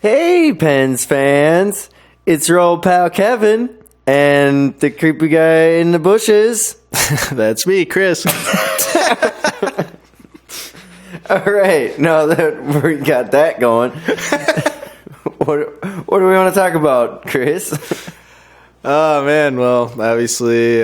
Hey, Pens fans. It's your old pal Kevin and the creepy guy in the bushes. That's me, Chris. All right, now that we got that going, what do we want to talk about, Chris? Oh, man. Well, obviously,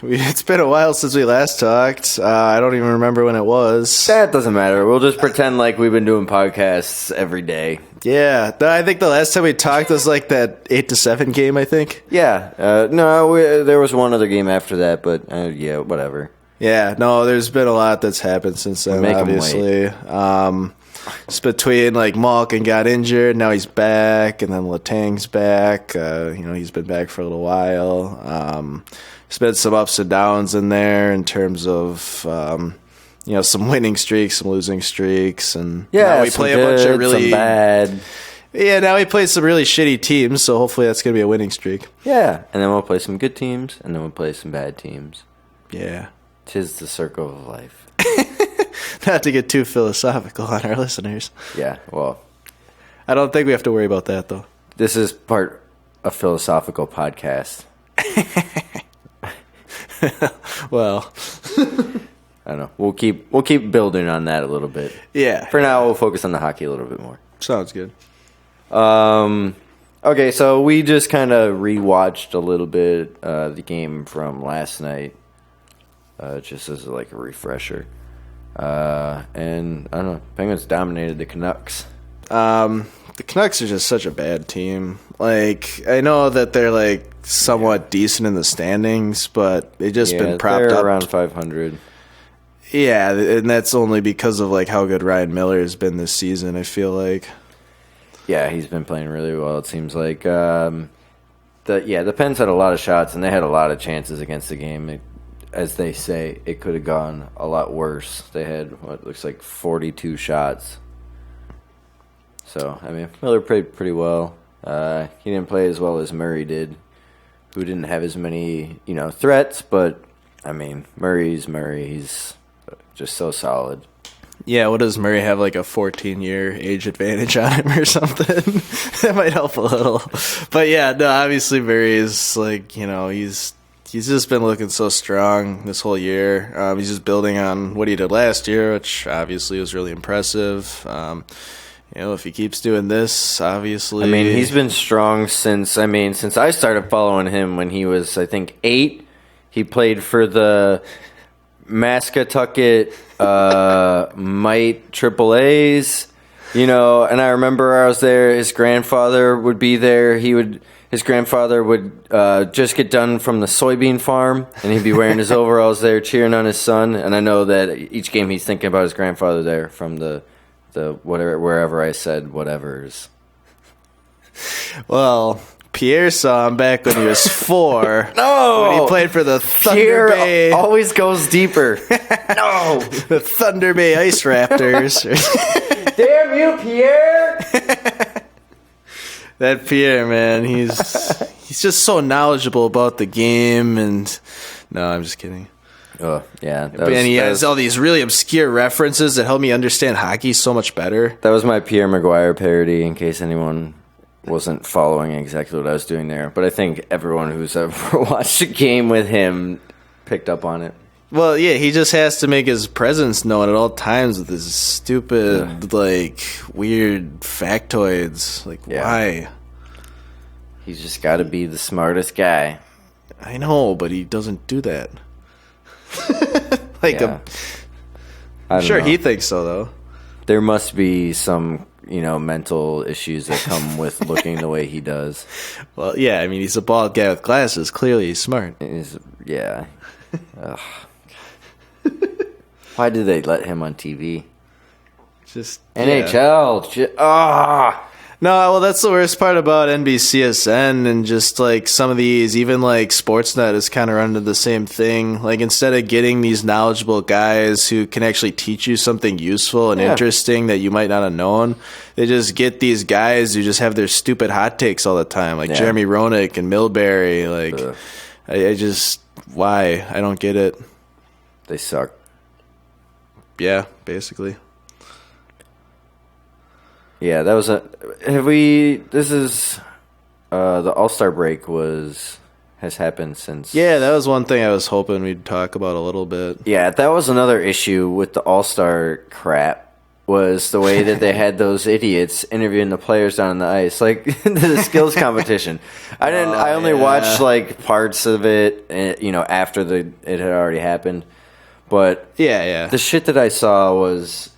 it's been a while since we last talked. I don't even remember when it was. That doesn't matter. We'll just pretend like we've been doing podcasts every day. Yeah, I think the last time we talked was like that 8-7 game, I think. Yeah. There was one other game after that, but yeah, whatever. Yeah, no, there's been a lot that's happened since then, obviously. It's between, like, Malkin got injured, now he's back, and then Letang's back. He's been back for a little while. There's been some ups and downs in there in terms of, some winning streaks, some losing streaks. And now we play a bunch of really... some bad. Yeah, now we play some really shitty teams, so hopefully that's going to be a winning streak. Yeah, and then we'll play some good teams, and then we'll play some bad teams. Yeah. 'Tis the circle of life. Not to get too philosophical on our listeners. Yeah, well. I don't think we have to worry about that, though. This is part a philosophical podcast. Well. I don't know. We'll keep building on that a little bit. Yeah. For now, we'll focus on the hockey a little bit more. Sounds good. Okay, so we just kind of rewatched a little bit the game from last night. Just as like a refresher. And I don't know, Penguins dominated the Canucks. The Canucks are just such a bad team. Like, I know that they're like somewhat decent in the standings, but they've just been propped they're up around 500. Yeah, and that's only because of like how good Ryan Miller has been this season, I feel like. Yeah, he's been playing really well, it seems like. The Pens had a lot of shots, and they had a lot of chances against the game. As they say, it could have gone a lot worse. They had what looks like 42 shots. So, I mean, Miller played pretty well. He didn't play as well as Murray did, who didn't have as many, threats. But, I mean, Murray's Murray. He's just so solid. Yeah, what does Murray have, like a 14-year age advantage on him or something? That might help a little. But, yeah, no, obviously Murray is, like, He's just been looking so strong this whole year. He's just building on what he did last year, which obviously was really impressive. If he keeps doing this, obviously... I mean, he's been strong since I started following him when he was, I think, 8. He played for the Mascatucket Mite Triple A's, and I remember I was there. His grandfather would be there. His grandfather would just get done from the soybean farm, and he'd be wearing his overalls there, cheering on his son. And I know that each game he's thinking about his grandfather there from the whatever, wherever I said whatever's. Well, Pierre saw him back when he was 4. No! When he played for the Thunder Pierre Bay. Always goes deeper. No! The Thunder Bay Ice Raptors. Damn you, Pierre! That Pierre, man, he's just so knowledgeable about the game, and no, I'm just kidding. Oh, yeah. And he has all these really obscure references that help me understand hockey so much better. That was my Pierre McGuire parody, in case anyone wasn't following exactly what I was doing there. But I think everyone who's ever watched a game with him picked up on it. Well, yeah, he just has to make his presence known at all times with his stupid, weird factoids. Why? He's just got to be the smartest guy. I know, but he doesn't do that. I'm sure he thinks so, though. There must be some, mental issues that come with looking the way he does. Well, yeah, I mean, he's a bald guy with glasses. Clearly, he's smart. Yeah. Why did they let him on TV? Just NHL. Yeah. No, well, that's the worst part about NBCSN and just, some of these, even, Sportsnet is kind of run into the same thing. Instead of getting these knowledgeable guys who can actually teach you something useful and interesting that you might not have known, they just get these guys who just have their stupid hot takes all the time, Jeremy Roenick and Milbury. Why? I don't get it. They suck. Yeah, basically. Yeah, that was this is, the All-Star break has happened since. Yeah, that was one thing I was hoping we'd talk about a little bit. Yeah, that was another issue with the All-Star crap, was the way that they had those idiots interviewing the players down on the ice, like the skills competition. I only watched like parts of it, after it had already happened. But the shit that I saw was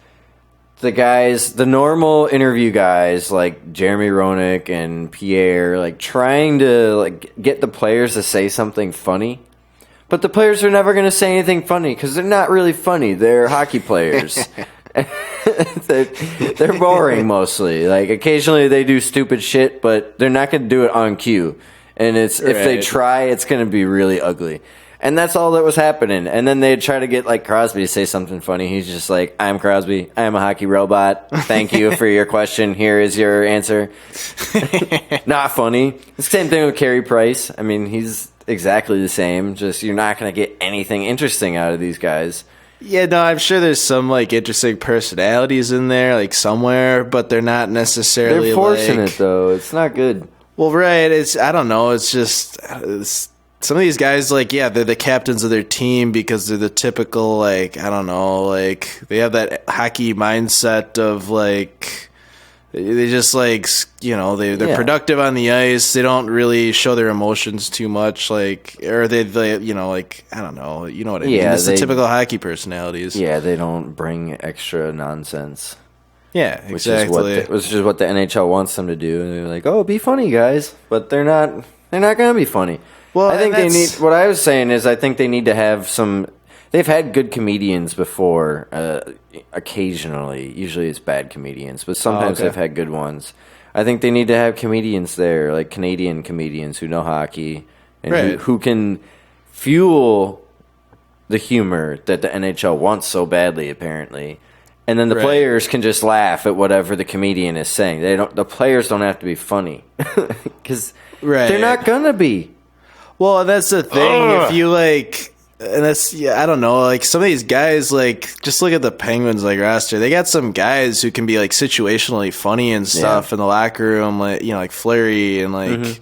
the normal interview guys like Jeremy Roenick and Pierre, like trying to like get the players to say something funny. But the players are never going to say anything funny because they're not really funny. They're hockey players. They're boring mostly. Like occasionally they do stupid shit, but they're not going to do it on cue. And if they try, it's going to be really ugly. And that's all that was happening. And then they'd try to get like Crosby to say something funny. He's just like, "I'm Crosby. I'm a hockey robot. Thank you for your question. Here is your answer." Not funny. The same thing with Carey Price. I mean, he's exactly the same. Just you're not going to get anything interesting out of these guys. Yeah, no, I'm sure there's some like interesting personalities in there, like somewhere, but they're not necessarily. They're forcing it though. It's not good. Well, right. I don't know. It's just some of these guys, like, yeah, they're the captains of their team because they're the typical, like, I don't know, like they have that hockey mindset of like. They just like they're productive on the ice. They don't really show their emotions too much, like or they like I don't know, you know what I mean? It's the typical hockey personalities. Yeah, they don't bring extra nonsense. Yeah, exactly. Which is what the NHL wants them to do. And they're like, "Oh, be funny, guys," but they're not. They're not going to be funny. Well, I think they need. What I was saying is, I think they need to have some. They've had good comedians before, occasionally. Usually it's bad comedians, but sometimes they've had good ones. I think they need to have comedians there, like Canadian comedians who know hockey and who can fuel the humor that the NHL wants so badly, apparently. And then the players can just laugh at whatever the comedian is saying. The players don't have to be funny because they're not gonna be. Well, that's the thing. If you like. And that's, I don't know, like some of these guys, like just look at the Penguins like roster. They got some guys who can be like situationally funny and stuff in the locker room, like like Fleury and like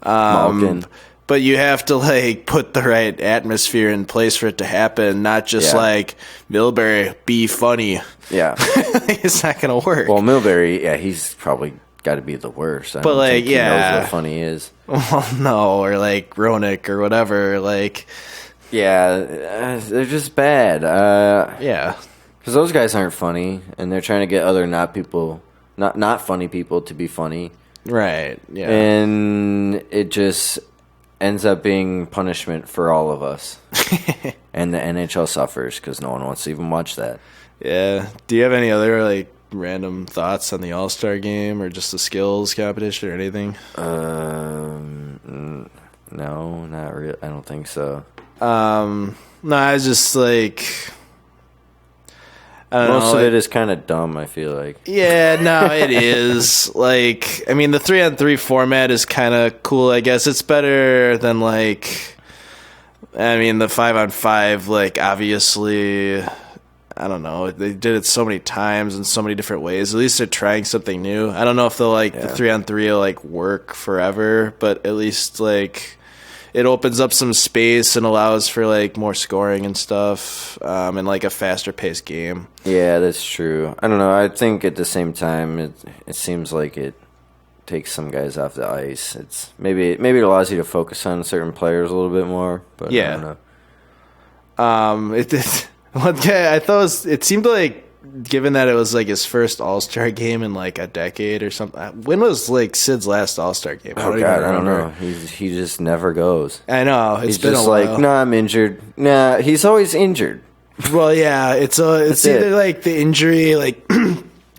Malkin. But you have to like put the right atmosphere in place for it to happen, not just like Milbury be funny. Yeah. It's not gonna work. Well, Milbury, he's probably got to be the worst. But like he knows what funny is. Well, no, or like Roenick or whatever, like. Yeah, they're just bad. Because those guys aren't funny, and they're trying to get other not funny people to be funny. Right. Yeah. And it just ends up being punishment for all of us, and the NHL suffers because no one wants to even watch that. Yeah. Do you have any other like random thoughts on the All-Star game or just the skills competition or anything? No, not really. I don't think so. No, I was just like, most of it is kind of dumb, I feel like. Yeah, no, it is. Like, I mean, the 3-on-3 format is kind of cool, I guess. It's better than, like, I mean, the 5-on-5, like, obviously, I don't know. They did it so many times in so many different ways. At least they're trying something new. I don't know if they'll, like, the 3-on-3 will, like, work forever, but at least, like, it opens up some space and allows for like more scoring and stuff, and like a faster paced game. Yeah, that's true. I don't know. I think at the same time, it seems like it takes some guys off the ice. It's maybe it allows you to focus on certain players a little bit more. But I don't know. One guy I thought it seemed like, given that it was like his first All-Star game in like a decade or something. When was like Sid's last All-Star game? I don't know. He just never goes. I know. He's been just like, "No, I'm injured." Nah, he's always injured. Well, yeah, it's either like the injury, like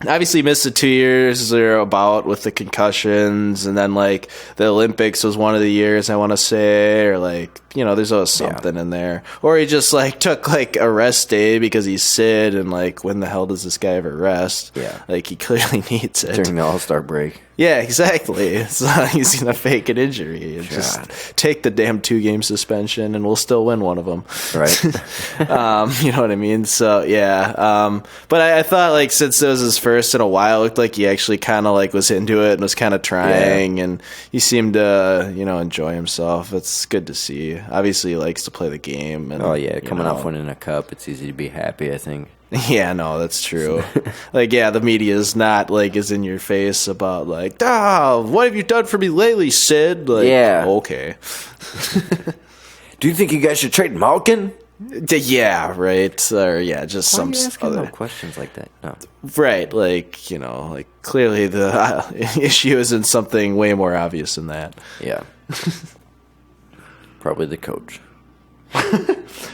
obviously he missed the 2 years or about with the concussions, and then like the Olympics was one of the years, I want to say, or like, there's always something in there. Or he just like took like a rest day because he's Sid, and like when the hell does this guy ever rest? Yeah. Like he clearly needs it. During the All-Star break. Yeah, exactly. It's not like he's going to fake an injury. Just take the damn 2-game suspension, and we'll still win one of them. Right. You know what I mean? So, yeah. But I thought, like, since it was his first in a while, it looked like he actually kind of, like, was into it and was kind of trying, and he seemed to, enjoy himself. It's good to see. Obviously, he likes to play the game. And, coming off winning a cup, it's easy to be happy, I think. Yeah, no, that's true. The media is not, is in your face about, what have you done for me lately, Sid? Okay. Do you think you guys should trade Malkin? Yeah, right. Or, just some other questions like that. No. Right, clearly the issue isn't something way more obvious than that. Yeah. Probably the coach.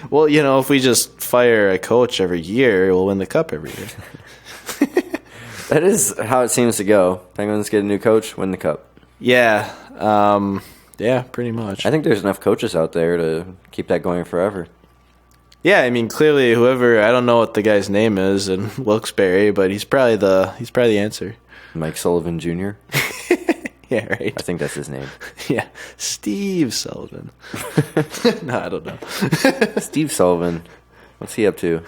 Well, if we just fire a coach every year, we'll win the cup every year. That is how it seems to go. Penguins get a new coach, win the cup. Yeah. Yeah, pretty much. I think there's enough coaches out there to keep that going forever. Yeah, I mean, clearly whoever, I don't know what the guy's name is in Wilkes-Barre, but he's probably the answer. Mike Sullivan Jr.? Yeah, right. I think that's his name. Yeah, Steve Sullivan. No, I don't know. Steve Sullivan. What's he up to?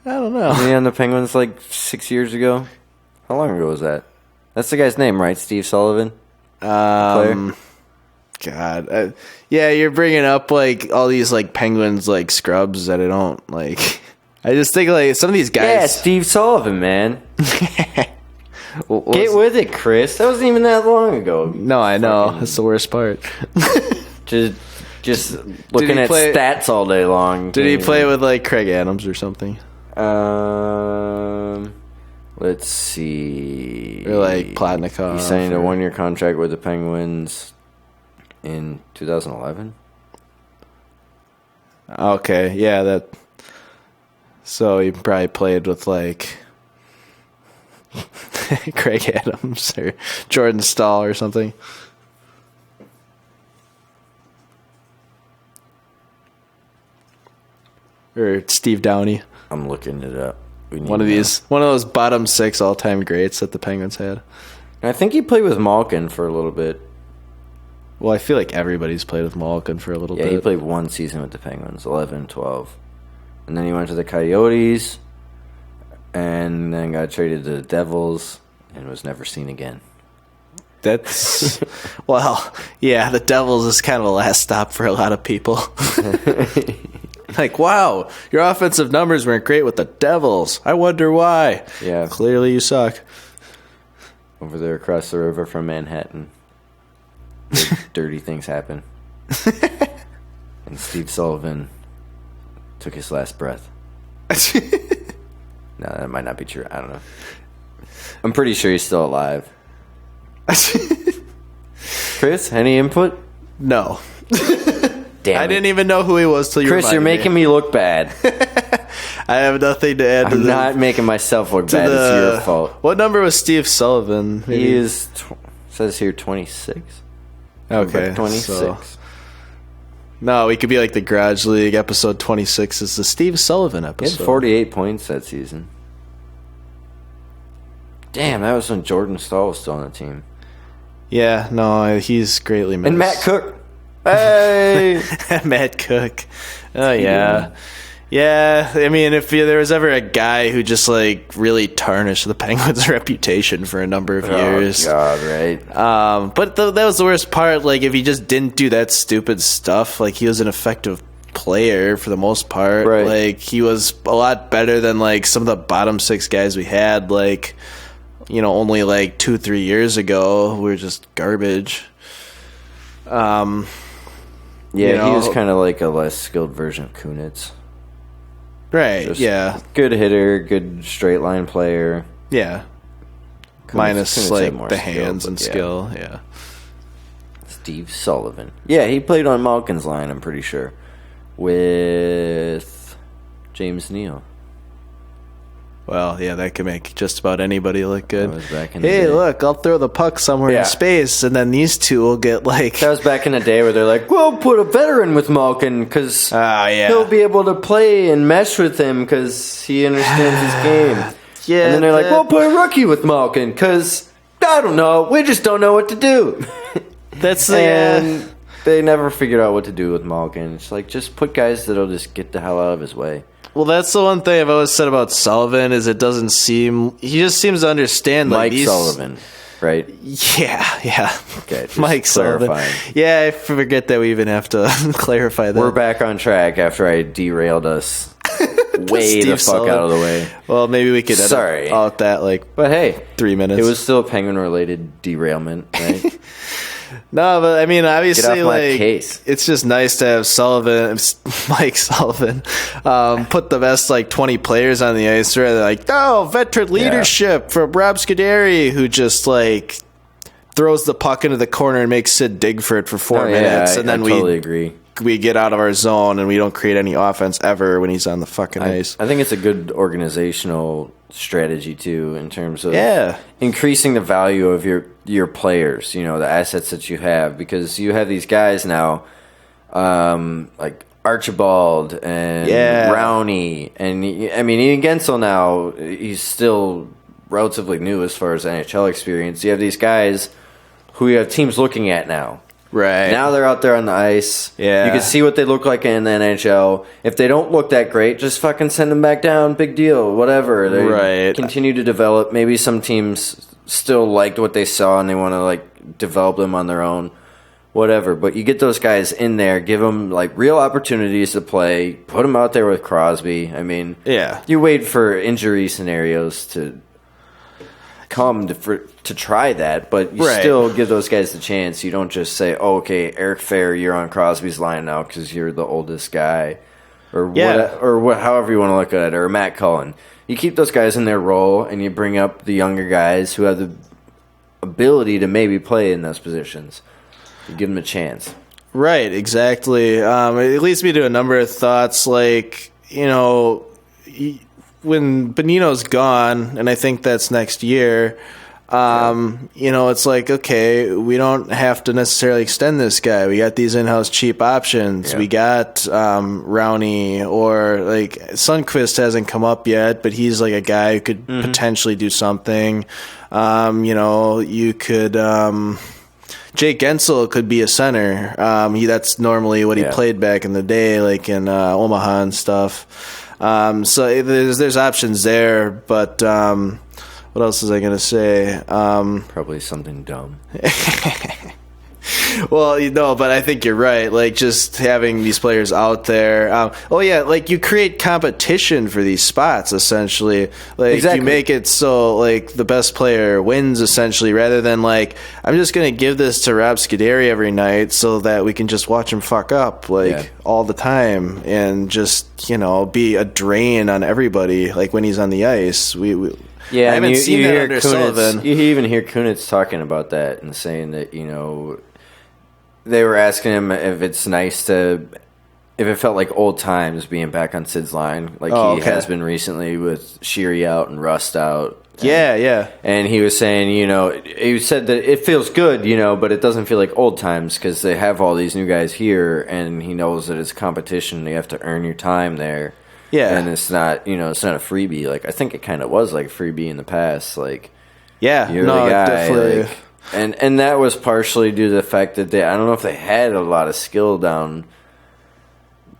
I don't know. Was he on the Penguins 6 years ago? How long ago was that? That's the guy's name, right? Steve Sullivan? God. Yeah, you're bringing up all these Penguins scrubs that I don't like. I just think some of these guys. Yeah, Steve Sullivan, man. Get with it, Chris. That wasn't even that long ago. No, I know. That's the worst part. just looking at stats all day long. Did he play with Craig Adams or something? Let's see. Or Platnikov. He signed a 1-year contract with the Penguins in 2011. Okay, yeah, that. So he probably played with Craig Adams or Jordan Stahl or something. Or Steve Downey. I'm looking it up. One of those bottom 6 all-time greats that the Penguins had. I think he played with Malkin for a little bit. Well, I feel like everybody's played with Malkin for a little bit. Yeah, he played 1 season with the Penguins, 11-12. And then he went to the Coyotes, and then got traded to the Devils, and was never seen again. That's, well, yeah, the Devils is kind of a last stop for a lot of people. Wow, your offensive numbers weren't great with the Devils. I wonder why. Yeah. Clearly you suck. Over there across the river from Manhattan. Dirty things happen. And Steve Sullivan took his last breath. No, that might not be true. I don't know. I'm pretty sure he's still alive. Chris, any input? No. Damn I didn't even know who he was till you Chris, you're making me look bad. I have nothing to add to I'm not making myself look bad. It's your fault. What number was Steve Sullivan? Maybe? He is, says here, 26. Okay. 26. So. No, we could be like the Garage League. Episode 26 is the Steve Sullivan episode. He had 48 points that season. Damn, that was when Jordan Stahl was still on the team. Yeah, no, he's greatly missed. And Matt Cook. Hey! Matt Cook. Oh, yeah. Yeah, I mean, if there was ever a guy who just, really tarnished the Penguins' reputation for a number of years. Oh, God, right. But that was the worst part. If he just didn't do that stupid stuff, he was an effective player for the most part. Right. He was a lot better than, some of the bottom 6 guys we had, only 2-3 years ago. We were just garbage. Yeah, he was kind of like a less skilled version of Kunitz. Right, Just yeah. Good hitter, good straight line player. Yeah. Kunitz, Minus, the skill, hands and skill, yeah. Steve Sullivan. Yeah, he played on Malkin's line, I'm pretty sure. With James Neal. Well, yeah, that could make just about anybody look good. That was back in the hey, day. Look, I'll throw the puck somewhere in space, and then these two will get That was back in the day where they're like, we'll put a veteran with Malkin because he'll be able to play and mesh with him because he understands his game. Yeah, and then they're like, "We'll put a rookie with Malkin because I don't know, we just don't know what to do." And they never figured out what to do with Malkin. It's like, just put guys that'll just get the hell out of his way. Well, that's the one thing I've always said about Sullivan is it doesn't seem he just seems to understand Mike Sullivan. Right? Yeah. Okay, Mike Sullivan. Yeah, I forget that we even have to clarify that. We're back on track after I derailed us way the fuck out of the way. Well, maybe we could edit out that but hey, 3 minutes. It was still a Penguin-related derailment, right? No, but I mean, obviously, Get off my case. It's just nice to have Mike Sullivan, put the best 20 players on the ice rather than veteran leadership from Rob Scuderi, who just throws the puck into the corner and makes Sid dig for it for 4 minutes, and then I totally agree. We get out of our zone and we don't create any offense ever when he's on the fucking ice. I think it's a good organizational strategy too, in terms of increasing the value of your players, the assets that you have, because you have these guys now, like Archibald and Rowney, and I mean, even Gensel now, he's still relatively new as far as NHL experience. You have these guys who you have teams looking at now. Right. Now they're out there on the ice. Yeah. You can see what they look like in the NHL. If they don't look that great, just fucking send them back down. Big deal. Whatever. They continue to develop. Maybe some teams still liked what they saw and they want to develop them on their own. Whatever. But you get those guys in there, give them real opportunities to play, put them out there with Crosby. I mean, you wait for injury scenarios to come to try that, but you still give those guys the chance. You don't just say, "Oh, okay, Eric Fair, you're on Crosby's line now because you're the oldest guy," or however you want to look at it, or Matt Cullen. You keep those guys in their role, and you bring up the younger guys who have the ability to maybe play in those positions. You give them a chance. Right, exactly. It leads me to a number of thoughts, when Bonino's gone, and I think that's next year, it's okay, we don't have to necessarily extend this guy. We got these in-house cheap options. Yeah. We got Rowney, or Sundqvist hasn't come up yet, but he's a guy who could potentially do something. You could Jake Gensel could be a center. That's normally what he played back in the day, in Omaha and stuff. So there's options there, but what else was I going to say? Probably something dumb. Well, but I think you're right. Just having these players out there. You create competition for these spots, essentially. Exactly. You make it so, the best player wins, essentially, rather than, I'm just going to give this to Rob Scuderi every night so that we can just watch him fuck up, all the time, and just, be a drain on everybody, when he's on the ice. I haven't seen that under Sullivan. You even hear Kunitz talking about that and saying that, they were asking him if it's nice if it felt like old times being back on Sid's line, he has been recently with Sheary out and Rust out. And he was saying, he said that it feels good, but it doesn't feel like old times because they have all these new guys here, and he knows that it's competition. You have to earn your time there. Yeah. And it's not, it's not a freebie. I think it kind of was like a freebie in the past. You're the guy. Definitely. And that was partially due to the fact that I don't know if they had a lot of skill down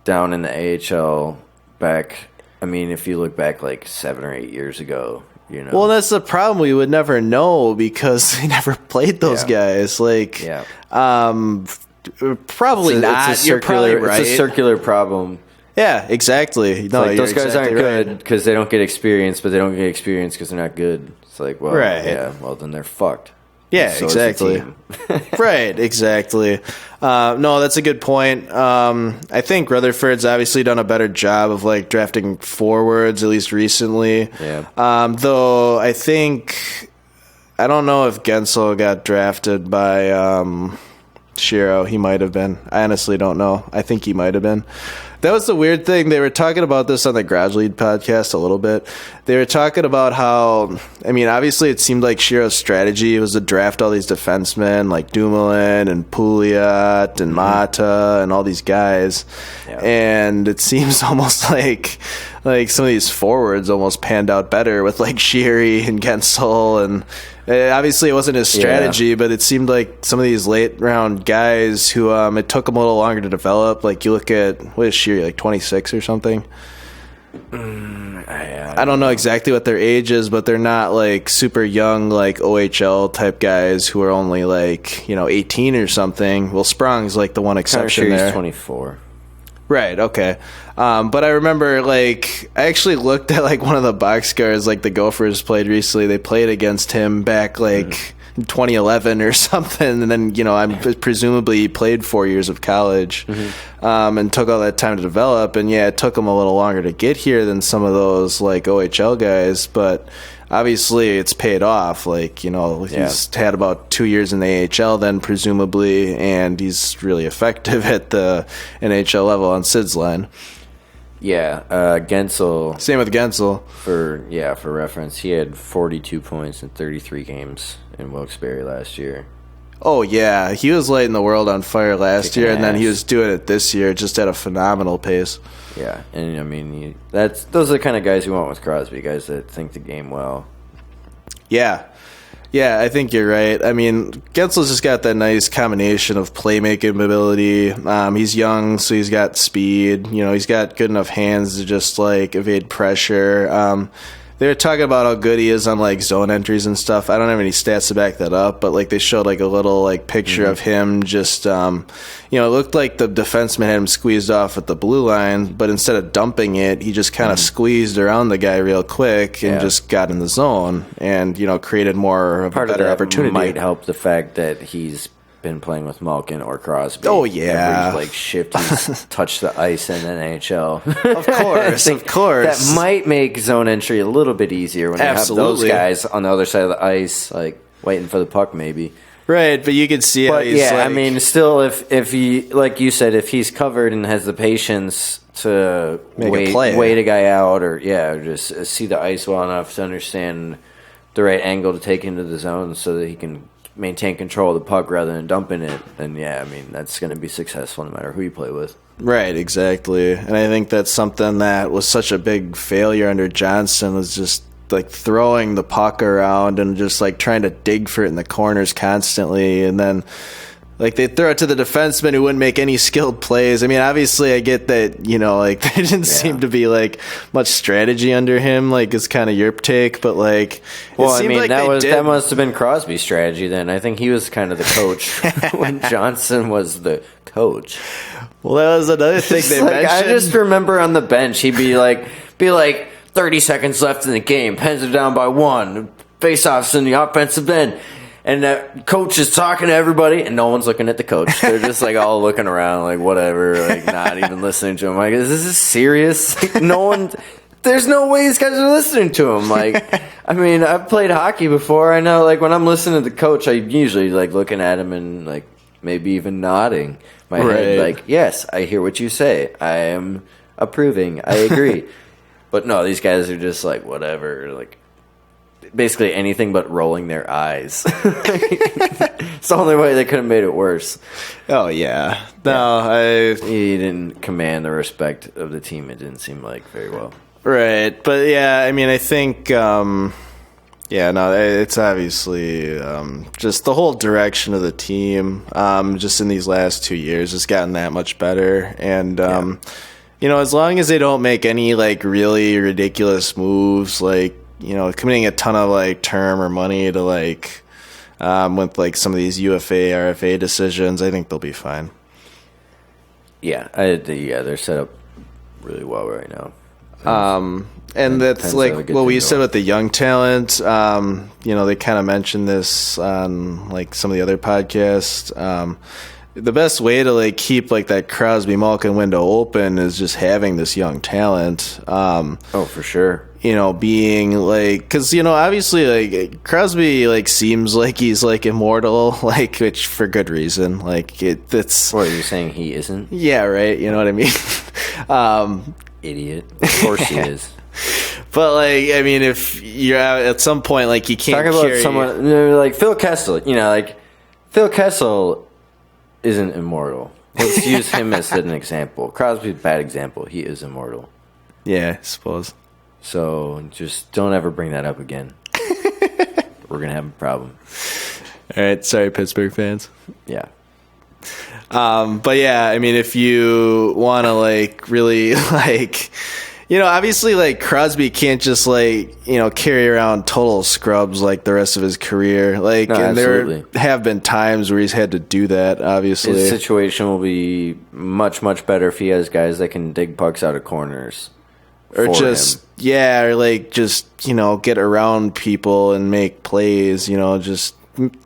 in the AHL back. I mean, if you look back 7 or 8 years ago, Well, that's the problem. We would never know because they never played those guys. Probably not. You're probably right. It's a circular problem. Yeah, exactly. No, those guys aren't good because they don't get experience, but they don't get experience because they're not good. It's well, then they're fucked. Yeah, so exactly. Right, exactly. No, that's a good point. I think Rutherford's obviously done a better job of drafting forwards, at least recently. Yeah. Though I don't know if Gensel got drafted by Shiro. He might have been. I honestly don't know. I think he might have been. That was the weird thing. They were talking about this on the Garage Lead podcast a little bit. They were talking about how, I mean, obviously it seemed like Shiro's strategy was to draft all these defensemen like Dumoulin and Pouliot and Mata and all these guys. Yeah. And it seems almost like some of these forwards almost panned out better with like Sheary and Gensel. And obviously it wasn't his strategy, but it seemed like some of these late round guys who it took them a little longer to develop. Like you look at, what is Sheary, like 26 or something? I don't know exactly what their age is, but they're not like super young, like OHL type guys who are only like, 18 or something. Well, Sprong's like the one exception there. 24. Right, okay. But I remember, like, I actually looked at, like, one of the box scores, like, the Gophers played recently. They played against him back, like, in 2011 or something. And then, I'm presumably he played 4 years of college and took all that time to develop. And, yeah, it took him a little longer to get here than some of those, like, OHL guys. But obviously it's paid off. Like, he's had about 2 years in the AHL then, presumably, and he's really effective at the NHL level on Sid's line. Yeah, Gensel. Same with Gensel. For reference, he had 42 points in 33 games in Wilkes-Barre last year. Oh, yeah. He was lighting the world on fire last year, and then he was doing it this year just at a phenomenal pace. Yeah, and I mean, those are the kind of guys you want with Crosby, guys that think the game well. Yeah. Yeah, I think you're right. I mean, Gensel's just got that nice combination of playmaking ability. He's young, so he's got speed. He's got good enough hands to just, like, evade pressure. They were talking about how good he is on, like, zone entries and stuff. I don't have any stats to back that up, but, like, they showed, like, a little, like, picture of him just, it looked like the defenseman had him squeezed off at the blue line, but instead of dumping it, he just kind of squeezed around the guy real quick and just got in the zone and, created more of a better opportunity. Might help the fact that he's been playing with Malkin or Crosby. Oh, yeah. Every, shift he's touched the ice in the NHL. Of course, of course. That might make zone entry a little bit easier when you have those guys on the other side of the ice, like, waiting for the puck maybe. Right, but you can see how he's I mean, still, if he, like you said, if he's covered and has the patience to wait a guy out or just see the ice well enough to understand the right angle to take into the zone so that he can maintain control of the puck rather than dumping it, then that's going to be successful no matter who you play with. Right, exactly. And I think that's something that was such a big failure under Johnson, was just like throwing the puck around and just like trying to dig for it in the corners constantly, and then like they throw it to the defenseman who wouldn't make any skilled plays. I mean, obviously I get that, like there didn't seem to be like much strategy under him, like it's kind of your take, but like that must have been Crosby's strategy then. I think he was kind of the coach when Johnson was the coach. Well, that was another thing they mentioned. I just remember on the bench he'd be like 30 seconds left in the game, Pens are down by 1, face-offs in the offensive end. And that coach is talking to everybody, and no one's looking at the coach. They're just, like, all looking around, like, whatever, like, not even listening to him. Like, is this serious? There's no way these guys are listening to him. Like, I mean, I've played hockey before. I know, like, when I'm listening to the coach, I'm usually, like, looking at him and, like, maybe even nodding my head. Like, yes, I hear what you say. I am approving. I agree. But no, these guys are just, like, whatever, like, basically anything but rolling their eyes. It's the only way they could have made it worse. Oh, yeah. No, he didn't command the respect of the team, it didn't seem like, very well. Right. But, yeah, I mean, I think, it's obviously just the whole direction of the team just in these last 2 years has gotten that much better. And, as long as they don't make any, like, really ridiculous moves, like, committing a ton of like term or money to like with like some of these UFA, RFA decisions, I think they'll be fine. Yeah, they're set up really well right now. And that's like what we said with the young talent. They kind of mentioned this on like some of the other podcasts. The best way to like keep like that Crosby Malkin window open is just having this young talent. For sure. being like, because obviously like Crosby like seems like he's like immortal, like, which for good reason. Like it's. What are you saying? He isn't? Yeah, right. You know what I mean? Idiot. Of course he is. But like, I mean, if you're at some point, like you can't talk about someone like Phil Kessel. Like Phil Kessel isn't immortal. Let's use him as an example. Crosby's a bad example. He is immortal. Yeah, I suppose. So just don't ever bring that up again. We're going to have a problem. All right. Sorry, Pittsburgh fans. Yeah. But yeah, I mean, if you want to like really like, obviously like Crosby can't just like, carry around total scrubs like the rest of his career. Like, no, and absolutely. There have been times where he's had to do that, obviously. His situation will be much, much better if he has guys that can dig pucks out of corners. Or just, or like just, get around people and make plays, just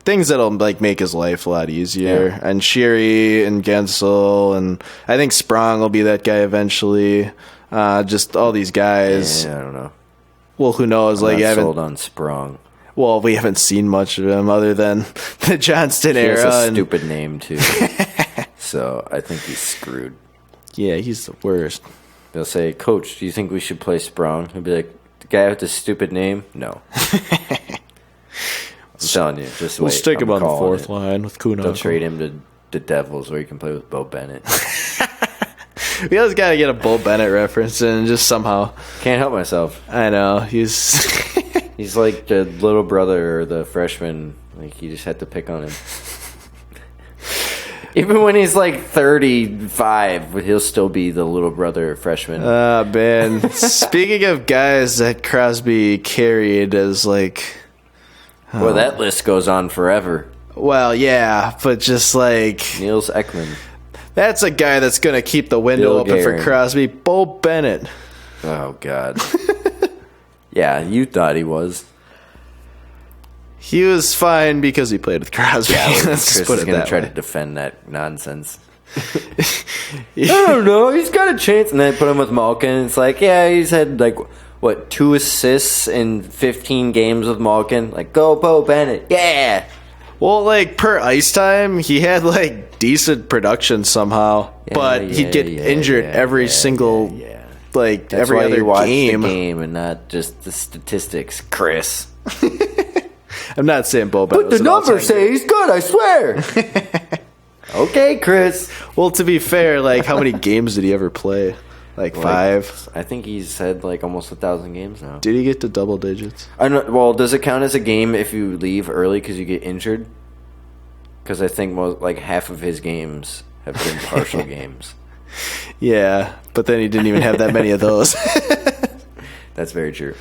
things that'll like make his life a lot easier. Yeah. And Sheary and Gensel, and I think Sprong will be that guy eventually. Just all these guys. Yeah, I don't know. Well, who knows? I'm not sold on Sprong. Well, we haven't seen much of him other than the Johnston era. He has a stupid name too, so I think he's screwed. Yeah, he's the worst. They'll say, "Coach, do you think we should play Sprong?" He'll be like, "The guy with the stupid name? No." I'm telling you, just we'll wait. stick him on the fourth line with Kuno. They'll trade him to the Devils where he can play with Bo Bennett. We always got to get a Bo Bennett reference in, just somehow. Can't help myself. I know. He's like the little brother or the freshman. Like, you just had to pick on him. Even when he's like 35, he'll still be the little brother freshman. Man. Speaking of guys that Crosby carried as like... Well, that list goes on forever. Well, yeah, but just like... Niels Ekman. That's a guy that's going to keep the window Bill open Guerin. for Crosby. Bo Bennett. Oh, God. Yeah, you thought he was. He was fine because he played with Crosby. Yeah, Let's Chris put is it going that to try way. to defend that nonsense. I don't know. He's got a chance. And then put him with Malkin. It's like, yeah, he's had, like, 2 assists in 15 games with Malkin? Like, go Bo Bennett. Yeah. Well, like, per ice time, he had, like, decent production somehow. Yeah, but he'd get injured every single, like, That's every why other you watch game. The game and not just the statistics, Chris. I'm not saying Bo Bennett. But the numbers say he's good, I swear. Okay, Chris. Well, to be fair, like, how many games did he ever play? Like 5? I think he's had like almost 1,000 games now. Did he get to double digits? I know. Well, does it count as a game if you leave early because you get injured? Because I think like half of his games have been partial games. Yeah, but then he didn't even have that many of those. That's very true.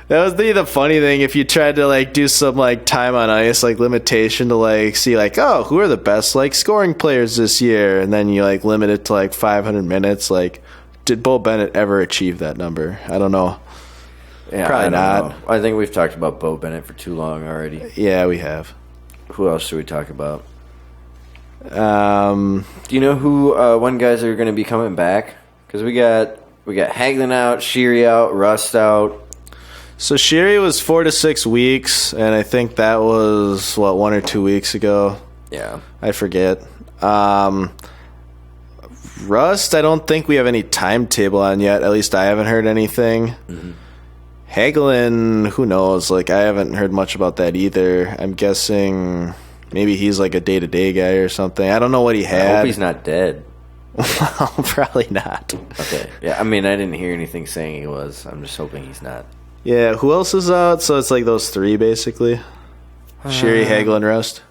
That was the funny thing. If you tried to like do some like time on ice like limitation to like see like, oh, who are the best like scoring players this year, and then you like limit it to like 500 minutes. Like, did Bo Bennett ever achieve that number? I don't know. Yeah, probably not. Know. I think we've talked about Bo Bennett for too long already. Yeah, we have. Who else should we talk about? Do you know who when guys are going to be coming back? Because we got Hagelin out, Sheary out, Rust out. So Sheary was 4 to 6 weeks, and I think that was 1 or 2 weeks ago. Yeah, I forget. Rust, I don't think we have any timetable on yet. At least I haven't heard anything. Mm-hmm. Hagelin, who knows? Like, I haven't heard much about that either. I'm guessing maybe he's like a day-to-day guy or something. I don't know what he had. I hope he's not dead. Well, probably not. Okay. Yeah, I mean, I didn't hear anything saying he was. I'm just hoping he's not. Yeah, who else is out? So it's like those 3, basically. Sheary, Hagelin, Rust.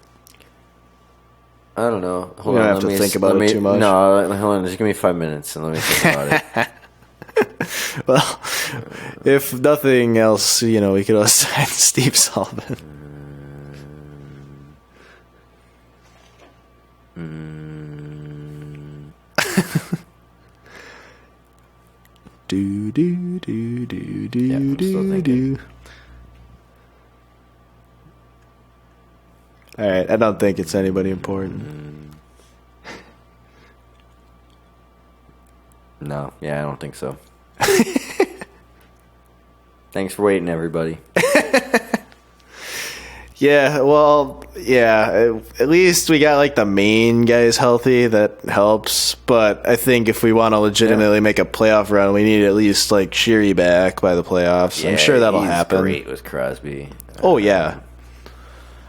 I don't know. Hold on, have to think about it too much. No, hold on. Just give me 5 minutes and let me think about it. Well, if nothing else, we could also sign Steve Sullivan. do do do do do Yeah, I'm still thinking. All right, I don't think it's anybody important. No, yeah, I don't think so. Thanks for waiting, everybody. Yeah, well, yeah, at least we got, like, the main guys healthy. That helps. But I think if we want to legitimately make a playoff run, we need at least, like, Sheary back by the playoffs. I'm sure that'll happen. He's great with Crosby. Oh, yeah.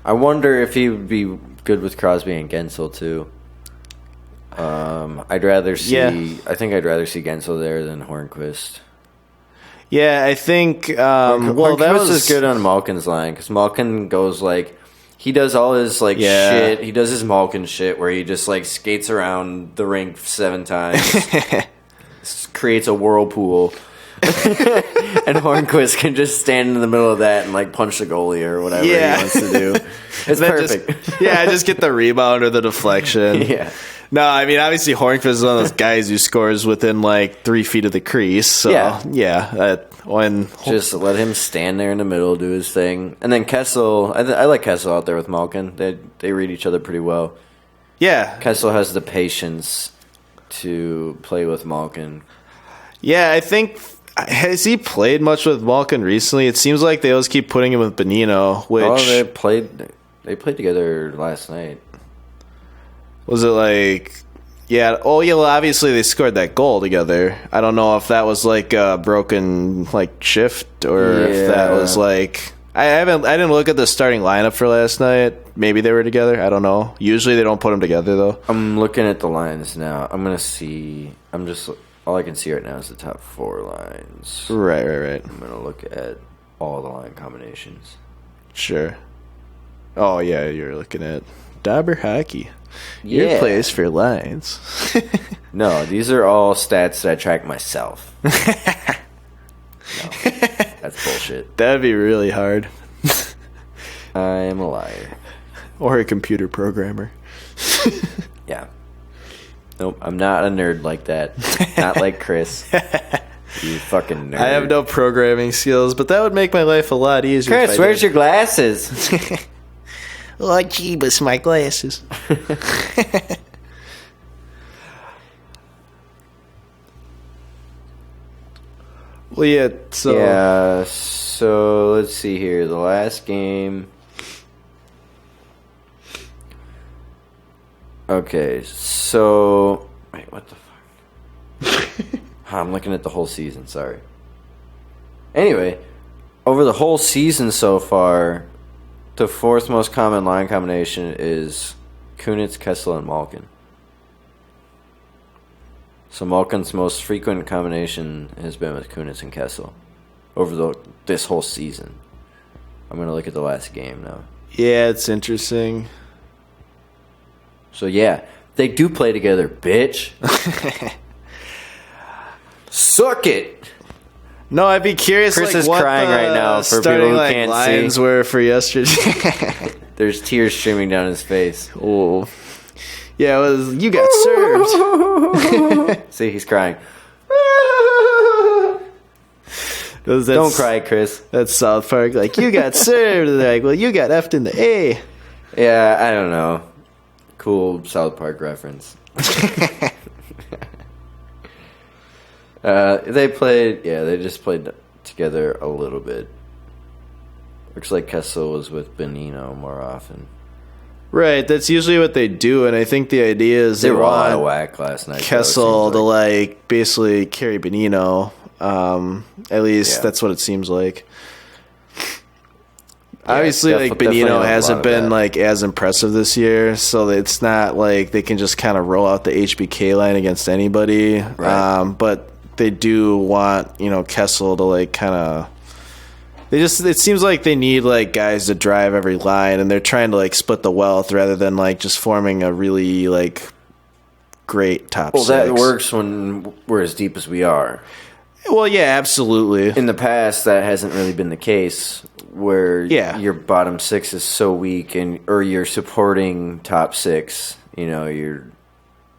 I wonder if he would be good with Crosby and Gensel, too. I'd rather see... Yeah. I think I'd rather see Gensel there than Hornquist. Yeah, I think... well, that was just good on Malkin's line, because Malkin goes, like... He does all his, like, shit. He does his Malkin shit, where he just, like, skates around the rink 7 times. Creates a whirlpool. And Hornquist can just stand in the middle of that and, like, punch the goalie or whatever he wants to do. It's perfect. Just get the rebound or the deflection. Yeah. No, I mean, obviously, Hornquist is one of those guys who scores within, like, 3 feet of the crease. So, just let him stand there in the middle, do his thing. And then Kessel, I like Kessel out there with Malkin. They read each other pretty well. Yeah. Kessel has the patience to play with Malkin. Yeah, I think... Has he played much with Malkin recently? It seems like they always keep putting him with Bonino, which... Oh, they played together last night. Was it like... Yeah, well, obviously they scored that goal together. I don't know if that was like a broken like shift or if that was like... I didn't look at the starting lineup for last night. Maybe they were together. I don't know. Usually they don't put them together, though. I'm looking at the lines now. I'm going to see... All I can see right now is the top 4 lines. Right. I'm going to look at all the line combinations. Sure. Oh, yeah, you're looking at Dobber Hockey. Your place for lines. No, these are all stats that I track myself. No, that's bullshit. That'd be really hard. I am a liar. Or a computer programmer. Yeah. Nope, I'm not a nerd like that. Not like Chris. You fucking nerd. I have no programming skills, but that would make my life a lot easier. Chris, where's your glasses? Oh, jeebus, my glasses. Well, so let's see here. The last game. Okay, so wait, what the fuck? I'm looking at the whole season. Sorry. Anyway, over the whole season so far, the 4th most common line combination is Kunitz, Kessel, and Malkin. So Malkin's most frequent combination has been with Kunitz and Kessel over this whole season. I'm going to look at the last game now. Yeah, it's interesting. So, yeah, they do play together, bitch. Suck it. No, I'd be curious. Chris is crying right now for people who can't lines see. Were for yesterday. There's tears streaming down his face. Oh, yeah. It was you got served. See, he's crying. Don't cry, Chris. That's South Park. Like you got served. And they're like, well, you got effed in the A. Yeah, I don't know. Cool South Park reference. They just played together a little bit. Looks like Kessel was with Bonino more often. Right, that's usually what they do, and I think the idea is they were all out of whack last night. Kessel to like basically carry Bonino. At least that's what it seems like. Yeah, obviously, like Bonino hasn't been like as impressive this year, so it's not like they can just kind of roll out the HBK line against anybody. Right. But they do want Kessel to like kind of. It seems like they need like guys to drive every line, and they're trying to like split the wealth rather than like just forming a really like great top six. Well, that works when we're as deep as we are. Well, yeah, absolutely. In the past, that hasn't really been the case, where your bottom six is so weak, or you're supporting top six.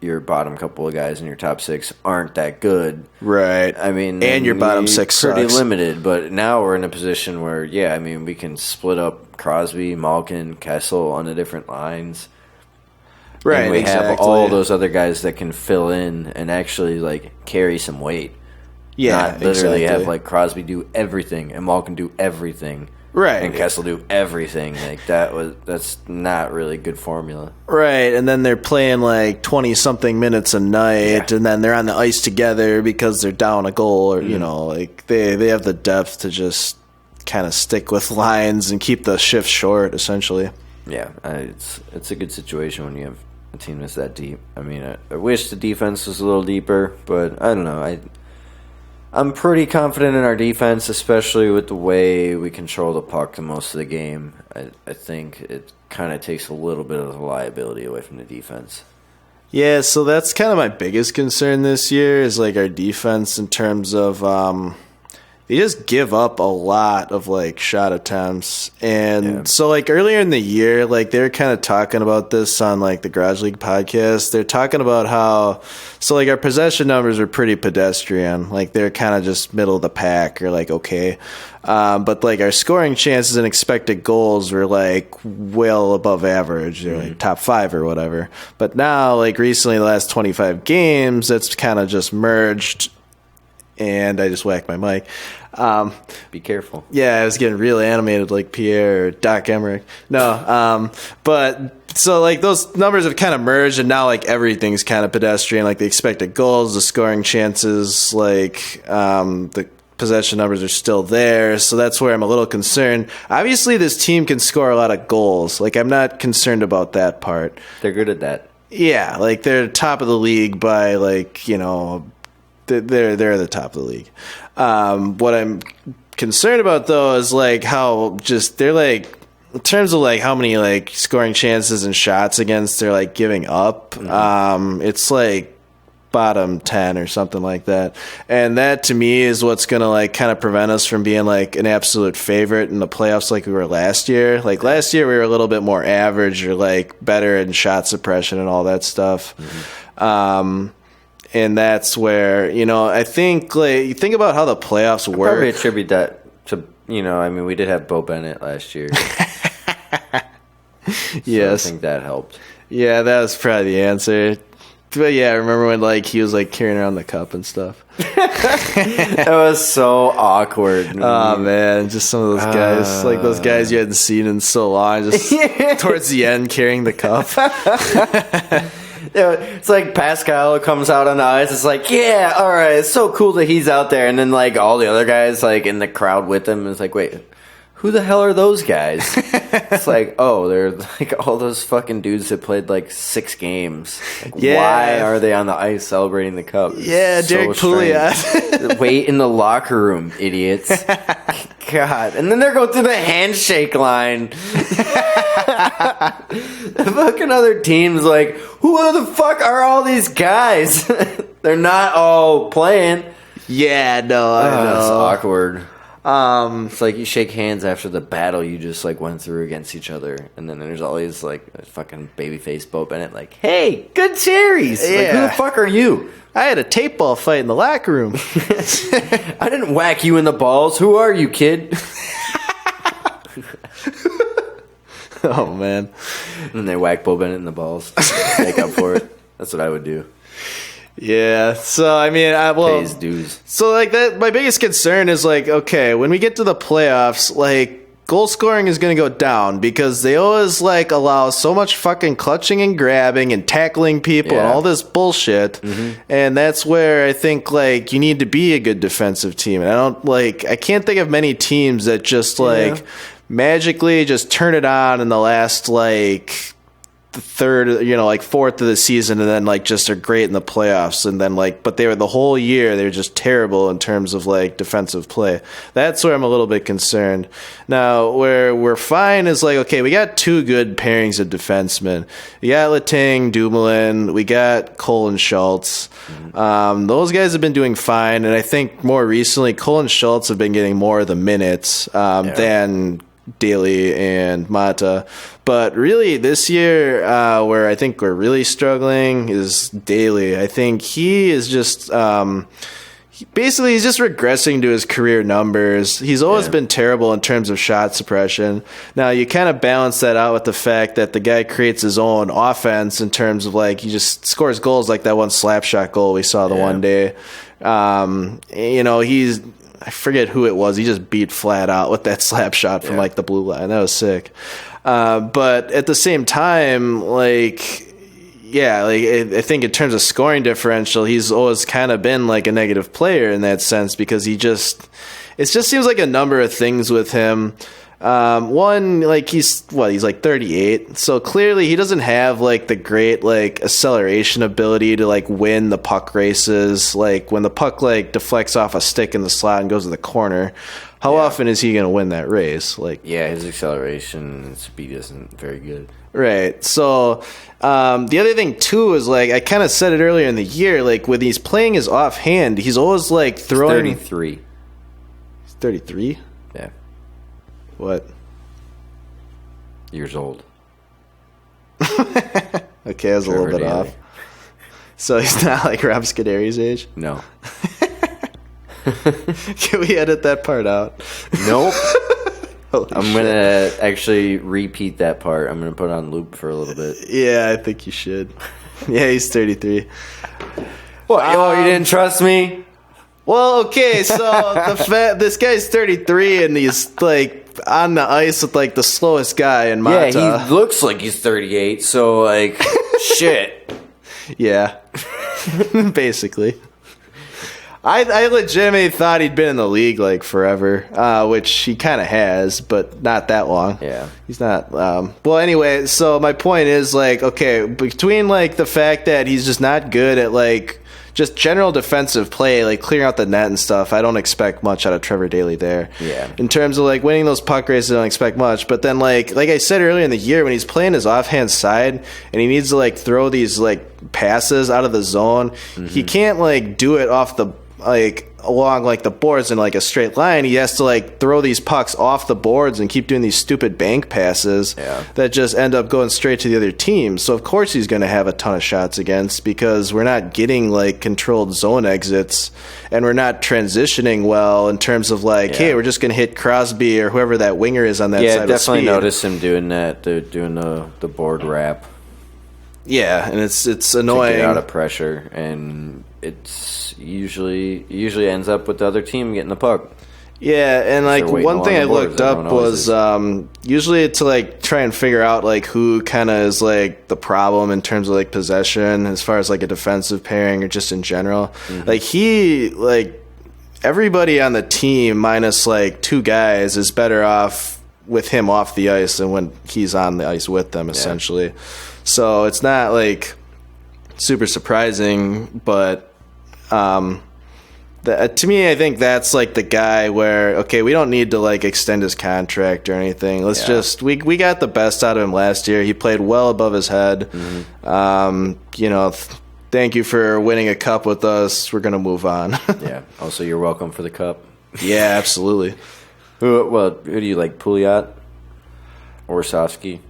Your bottom couple of guys in your top six aren't that good, right? I mean, and your bottom six pretty sucks. Limited. But now we're in a position where, we can split up Crosby, Malkin, Kessel on the different lines. Right, and we have all those other guys that can fill in and actually like carry some weight. Yeah, not literally have like Crosby do everything and Malkin do everything. Right. And Kessel do everything. Like that's not really good formula. Right. And then they're playing like 20-something minutes a night, and then they're on the ice together because they're down a goal, or like they have the depth to just kind of stick with lines and keep the shift short, essentially. Yeah, it's a good situation when you have a team that's that deep. I mean, I wish the defense was a little deeper, but I don't know. I'm pretty confident in our defense, especially with the way we control the puck most of the game. I think it kind of takes a little bit of the liability away from the defense. Yeah, so that's kind of my biggest concern this year is like our defense in terms of they just give up a lot of like shot attempts. And so like earlier in the year, like they were kind of talking about this on like the Garage League podcast. They're talking about how like our possession numbers are pretty pedestrian. Like they're kind of just middle of the pack or like okay. But like our scoring chances and expected goals were like well above average. They're like top 5 or whatever. But now like recently the last 25 games, that's kind of just merged. And I just whacked my mic. Be careful. Yeah, I was getting really animated like Pierre or Doc Emmerich. No, but so like those numbers have kind of merged, and now like everything's kind of pedestrian. Like the expected goals, the scoring chances, like the possession numbers are still there. So that's where I'm a little concerned. Obviously, this team can score a lot of goals. Like I'm not concerned about that part. They're good at that. Yeah, like they're top of the league by like they're the top of the league. What I'm concerned about though is like how just they're like in terms of like how many like scoring chances and shots against they're like giving up. It's like bottom 10 or something like that, and that to me is what's gonna like kind of prevent us from being like an absolute favorite in the playoffs like we were last year. Like last year we were a little bit more average or like better in shot suppression and all that stuff. And that's where, I think, like, you think about how the playoffs work. Probably attribute that to, I mean, we did have Bo Bennett last year. Yes. I think that helped. Yeah, that was probably the answer. But yeah, I remember when, like, he was, like, carrying around the cup and stuff. That was so awkward. Oh, man, just some of those guys. Like, those guys you hadn't seen in so long, just towards the end carrying the cup. It's like Pascal comes out on the ice. It's like, yeah, all right, it's so cool that he's out there. And then, like, all the other guys, like, in the crowd with him, it's like, wait, who the hell are those guys? It's like, oh, they're, like, all those fucking dudes that played, like, 6 games. Like, why are they on the ice celebrating the cup? Yeah, so Derek Pouliot. Wait in the locker room, idiots. God. And then they're going through the handshake line. The fucking other team's like, who the fuck are all these guys? They're not all playing. Yeah, no, I know. It's awkward. It's like you shake hands after the battle you just like went through against each other, and then there's always like fucking babyface Bo Bennett like, hey, good series. Yeah. Like, who the fuck are you? I had a tape ball fight in the locker room. I didn't whack you in the balls. Who are you, kid? Oh, man. And they whack Bo Bennett in the balls. Make up for it. That's what I would do. Yeah. So, I mean, pays dues. So, like, that, my biggest concern is, like, okay, when we get to the playoffs, like, goal scoring is going to go down because they always, like, allow so much fucking clutching and grabbing and tackling people and all this bullshit. And that's where I think, like, you need to be a good defensive team. And I can't think of many teams that just, like, magically just turn it on in the last, like, the third, like fourth of the season, and then like just are great in the playoffs, and then like, but they were the whole year they were just terrible in terms of like defensive play. That's where I'm a little bit concerned. Now, where we're fine is like, okay, we got 2 good pairings of defensemen. We got Letang, Dumoulin, we got Cole and Schultz. Those guys have been doing fine, and I think more recently Cole and Schultz have been getting more of the minutes than Daly and Mata. But really this year where I think we're really struggling is Daly. I think he is just Basically, he's just regressing to his career numbers. He's always been terrible in terms of shot suppression. Now, you kind of balance that out with the fact that the guy creates his own offense in terms of, like, he just scores goals like that one slap shot goal we saw the one day. I forget who it was. He just beat flat out with that slap shot from, like, the blue line. That was sick. But at the same time, like... Yeah, like I think in terms of scoring differential, he's always kind of been like a negative player in that sense because it just seems like a number of things with him. One, like he's like 38, so clearly he doesn't have like the great like acceleration ability to like win the puck races. Like when the puck like deflects off a stick in the slot and goes to the corner, how often is he going to win that race? Like, his acceleration speed isn't very good. Right. So the other thing too is like I kind of said it earlier in the year. Like when he's playing his offhand, he's always like throwing. He's 33. He's 33. Yeah. What? Years old. Okay, I was a little bit off. So he's not like Rob Scuderi's age? No. Can we edit that part out? Nope. I'm going to actually repeat that part. I'm going to put it on loop for a little bit. Yeah, I think you should. Yeah, he's 33. What? You didn't trust me? Well, okay, so this guy's 33 and he's like on the ice with like the slowest guy in Mata. Yeah, he looks like he's 38, so like, shit. Yeah, basically. I legitimately thought he'd been in the league like forever, which he kind of has, but not that long. Yeah. He's not. Well, anyway, so my point is like, okay, between like the fact that he's just not good at like just general defensive play, like clearing out the net and stuff, I don't expect much out of Trevor Daley there. Yeah. In terms of like winning those puck races, I don't expect much. But then like I said earlier in the year, when he's playing his offhand side and he needs to like throw these like passes out of the zone, he can't like do it off the like along like the boards in like a straight line. He has to like throw these pucks off the boards and keep doing these stupid bank passes that just end up going straight to the other team. So of course he's going to have a ton of shots against because we're not getting like controlled zone exits and we're not transitioning well in terms of like, hey, we're just going to hit Crosby or whoever that winger is on that side of the definitely speed. noticed him doing that. They're doing the board wrap. Yeah, and it's annoying. To get out of pressure, and it's usually ends up with the other team getting the puck. Yeah, and like one thing I looked up was usually to like try and figure out like who kind of is like the problem in terms of like possession as far as like a defensive pairing or just in general. Like everybody on the team minus like two guys is better off with him off the ice than when he's on the ice with them essentially. So it's not like super surprising, but to me, I think that's like the guy where, okay, we don't need to like extend his contract or anything. Let's just we got the best out of him last year. He played well above his head. Thank you for winning a cup with us. We're gonna move on. Yeah. Also, you're welcome for the cup. Yeah, absolutely. Who do you like, Pouliot or Sofsky?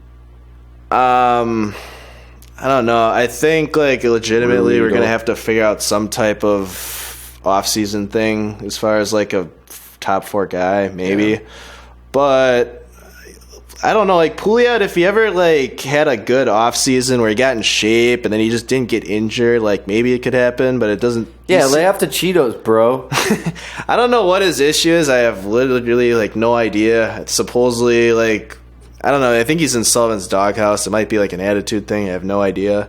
I don't know. I think like legitimately we're gonna have to figure out some type of off-season thing as far as like a top four guy, maybe. But I don't know. Like Pouliot, if he ever like had a good off-season where he got in shape and then he just didn't get injured, like maybe it could happen. But it doesn't. Yeah, lay off the Cheetos, bro. I don't know what his issue is. I have literally like no idea. It's supposedly like. I don't know. I think he's in Sullivan's doghouse. It might be like an attitude thing. I have no idea.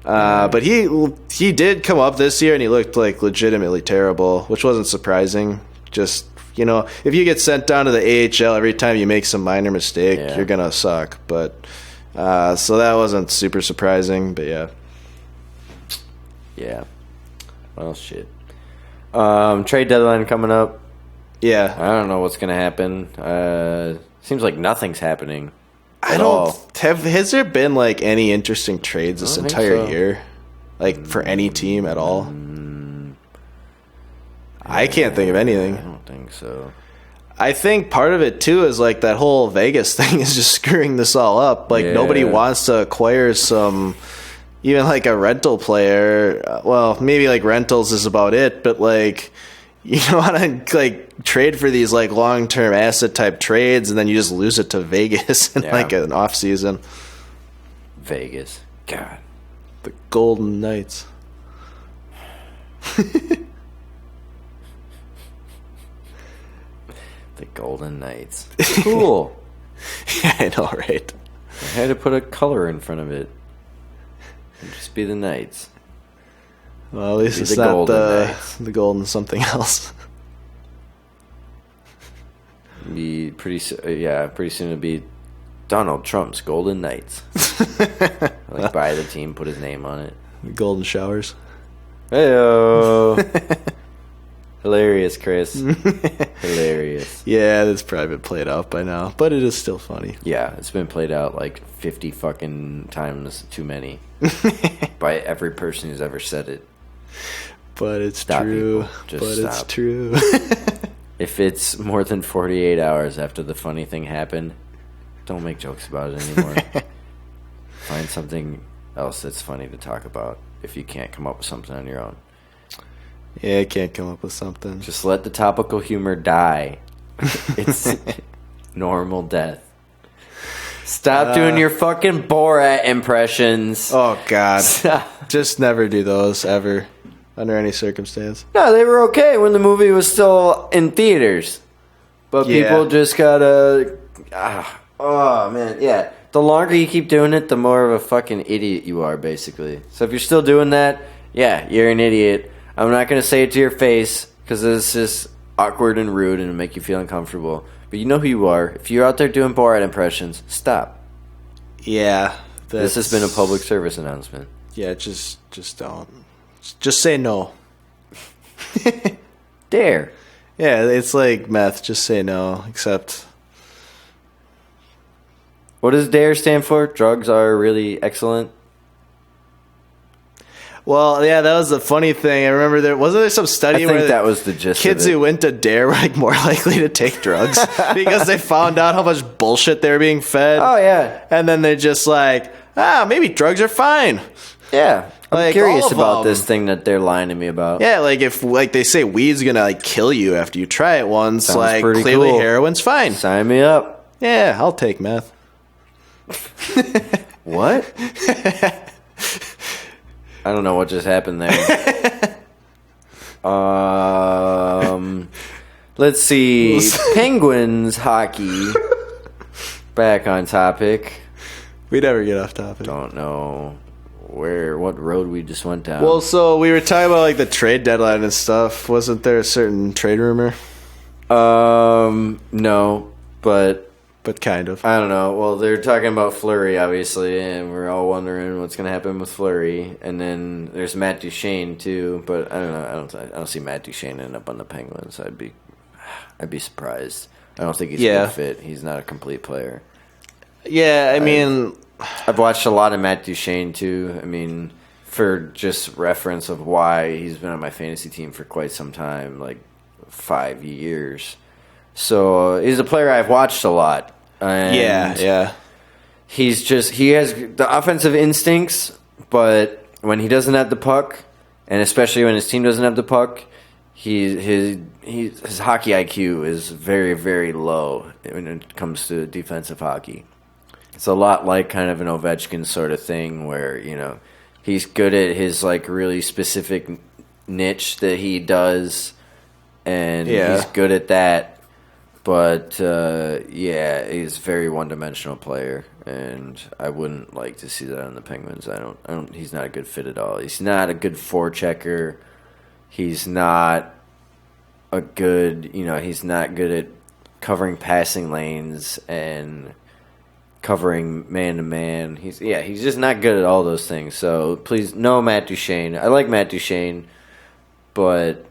But he did come up this year, and he looked like legitimately terrible, which wasn't surprising. Just, if you get sent down to the AHL every time you make some minor mistake, you're going to suck. But so that wasn't super surprising, but yeah. Yeah. Well, shit. Trade deadline coming up. Yeah. I don't know what's going to happen. Seems like nothing's happening at all. Has there been like any interesting trades this entire year? Like for any team at all? I can't think of anything. I don't think so. I think part of it too is like that whole Vegas thing is just screwing this all up. Like nobody wants to acquire some even like a rental player, well, maybe like rentals is about it, but like you don't want to like trade for these like long-term asset type trades and then you just lose it to Vegas in like an off season. Vegas. God. The Golden Knights. The Golden Knights. Cool. Yeah, I know, right? I had to put a color in front of it. It'd just be the Knights. Well, at least it's not the Golden something else. Be pretty soon it'll be Donald Trump's Golden Knights. Like buy the team, put his name on it. Golden Showers. Heyo. Hilarious, Chris. Hilarious. Yeah, it's probably been played out by now, but it is still funny. Yeah, it's been played out like 50 fucking times too many by every person who's ever said it. But it's true. It's true. If it's more than 48 hours after the funny thing happened, don't make jokes about it anymore. Find something else that's funny to talk about if you can't come up with something on your own. Yeah, I can't come up with something. Just let the topical humor die. It's normal death. Stop doing your fucking Borat impressions. Oh, God. Just never do those, ever, under any circumstance. No, they were okay when the movie was still in theaters. But people just gotta... oh, man, yeah. The longer you keep doing it, the more of a fucking idiot you are, basically. So if you're still doing that, yeah, you're an idiot. I'm not going to say it to your face because it's just awkward and rude and it'll make you feel uncomfortable. But you know who you are. If you're out there doing Borat impressions, stop. Yeah. This has been a public service announcement. Yeah, just don't. Just say no. Dare. Yeah, it's like meth. Just say no, except... What does DARE stand for? Drugs are really excellent. Well, yeah, that was the funny thing. I remember wasn't there some study where that was the gist kids of it. who went to DARE were like more likely to take drugs because they found out how much bullshit they were being fed. Oh, yeah. And then they're just like, maybe drugs are fine. Yeah. I'm like, curious about this thing that they're lying to me about. Yeah, like if like they say weed's gonna like kill you after you try it once, Sounds like pretty clearly cool. heroin's fine. Sign me up. Yeah, I'll take meth. What? I don't know what just happened there. Let's see. Penguins hockey. Back on topic. We never get off topic. Don't know what road we just went down. Well, so we were talking about like the trade deadline and stuff. Wasn't there a certain trade rumor? No, but kind of. I don't know. Well, they're talking about Fleury, obviously, and we're all wondering what's going to happen with Fleury. And then there's Matt Duchene too, but I don't know. I don't see Matt Duchene end up on the Penguins. I'd be surprised. I don't think he's a good fit. He's not a complete player. Yeah, I mean, I've watched a lot of Matt Duchene too. I mean, for just reference of why he's been on my fantasy team for quite some time, like 5 years. So he's a player I've watched a lot. And yeah. He has the offensive instincts, but when he doesn't have the puck, and especially when his team doesn't have the puck, his hockey IQ is very, very low when it comes to defensive hockey. It's a lot like kind of an Ovechkin sort of thing where, you know, he's good at his like really specific niche that he does, and he's good at that. But, he's a very one-dimensional player, and I wouldn't like to see that on the Penguins. He's not a good fit at all. He's not a good forechecker. He's not he's not good at covering passing lanes and covering man-to-man. He's just not good at all those things. So, please, no Matt Duchene. I like Matt Duchene, but,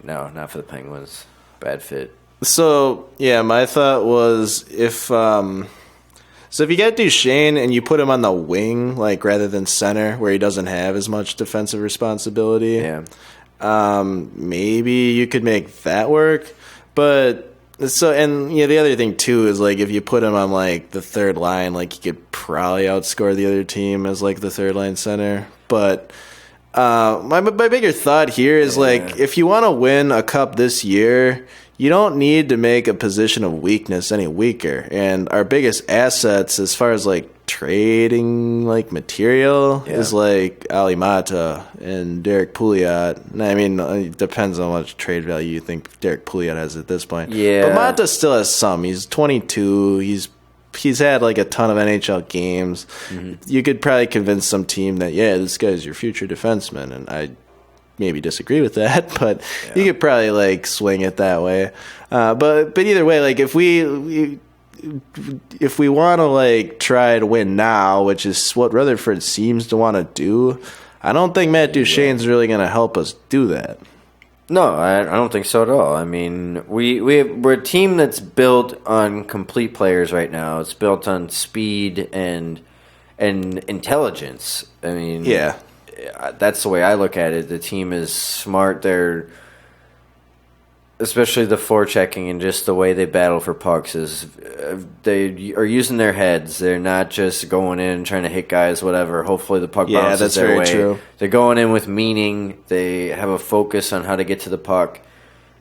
no, not for the Penguins. Bad fit. So, yeah, my thought was if you get Duchene and you put him on the wing, like rather than center, where he doesn't have as much defensive responsibility, maybe you could make that work. But So, and the other thing too is like if you put him on like the third line, like he could probably outscore the other team as like the third line center. But my bigger thought here is like if you want to win a cup this year, you don't need to make a position of weakness any weaker. And our biggest assets as far as like trading like material is like Ali Mata and Derek Pouliot. I mean, it depends on how much trade value you think Derek Pouliot has at this point. Yeah, but Mata still has some. He's 22. He's had like a ton of NHL games. Mm-hmm. You could probably convince some team that this guy's your future defenseman, and I maybe disagree with that, but you could probably like swing it that way. But either way, like if we want to like try to win now, which is what Rutherford seems to want to do, I don't think Matt Duchene's really going to help us do that. No, I don't think so at all. I mean, we're a team that's built on complete players right now. It's built on speed and intelligence. I mean, that's the way I look at it. The team is smart. They're, especially the forechecking and just the way they battle for pucks is they are using their heads. They're not just going in and trying to hit guys, whatever. Hopefully the puck bounces their way. That's very true. They're going in with meaning. They have a focus on how to get to the puck.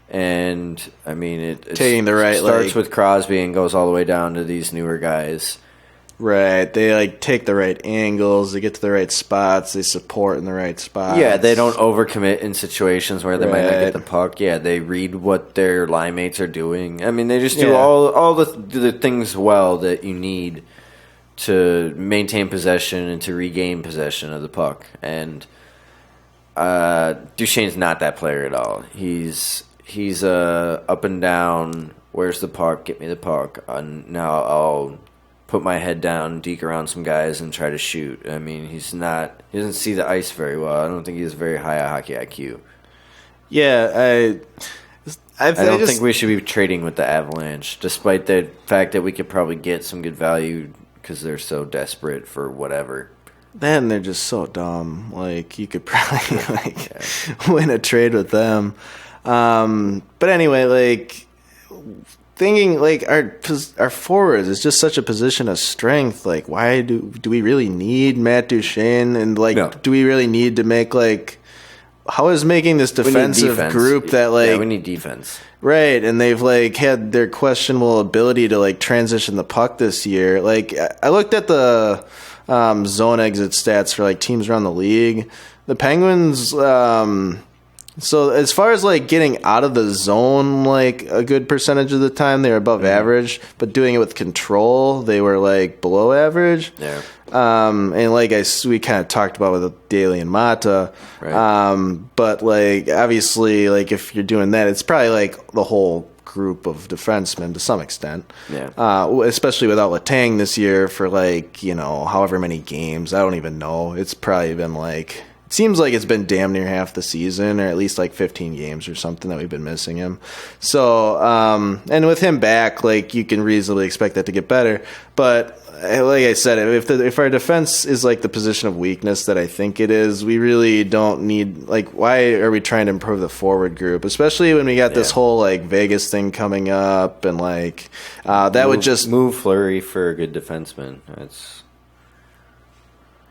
And, I mean, it taking the right starts with Crosby and goes all the way down to these newer guys. Right. They like take the right angles, they get to the right spots, they support in the right spots. Yeah, they don't overcommit in situations where they might not get the puck. Yeah, they read what their line mates are doing. I mean, they just do all the things well that you need to maintain possession and to regain possession of the puck. And Duchene's not that player at all. He's up and down, where's the puck, get me the puck. Now I'll put my head down, deke around some guys, and try to shoot. I mean, he doesn't see the ice very well. I don't think he has very high a hockey IQ. Yeah, I don't think we should be trading with the Avalanche, despite the fact that we could probably get some good value because they're so desperate for whatever. Then they're just so dumb. Like, you could probably win a trade with them. But anyway, like, thinking like our forwards is just such a position of strength. Like, why do we really need Matt Duchene? And like, do we really need to make like? How is making this defensive group that like we need defense, right? And they've like had their questionable ability to like transition the puck this year. Like, I looked at the zone exit stats for like teams around the league. The Penguins. So as far as like getting out of the zone, like a good percentage of the time they were above average, but doing it with control, they were like below average. Yeah. And like we kind of talked about with Daly and Mata. Right. But like obviously, like if you're doing that, it's probably like the whole group of defensemen to some extent. Yeah. Especially without Letang this year for like however many games. I don't even know. It's probably been like. Seems like it's been damn near half the season, or at least like 15 games or something that we've been missing him. So, and with him back, like you can reasonably expect that to get better. But like I said, if our defense is like the position of weakness that I think it is, we really don't need like. Why are we trying to improve the forward group, especially when we got this whole like Vegas thing coming up, and like that would just move Fleury for a good defenseman. That's